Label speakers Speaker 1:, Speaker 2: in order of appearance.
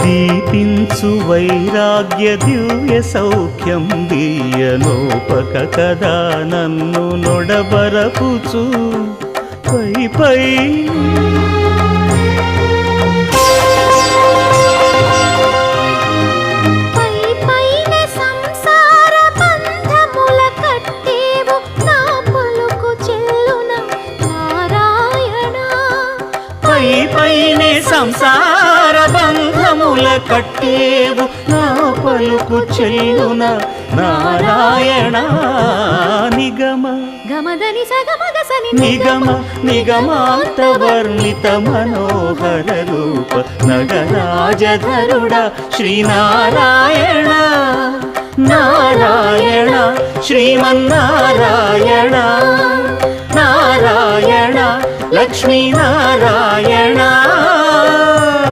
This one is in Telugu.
Speaker 1: దీపించు వైరాగ్య దివ్య సౌఖ్యం దీయనోపక కదా నన్ను నొడబరపుచు పై పై పైనే సంసార బంధముల కట్టేవు నా పలుకు చెల్లున నారాయణ నిగమ
Speaker 2: గమదని సగమగసని
Speaker 1: నిగమ నిగమాంత వర్ణిత మనోహర రూప నగరాజధరుడ శ్రీనారాయణ నారాయణ శ్రీమన్నారాయణ నారాయణ లక్ష్మీనారాయణ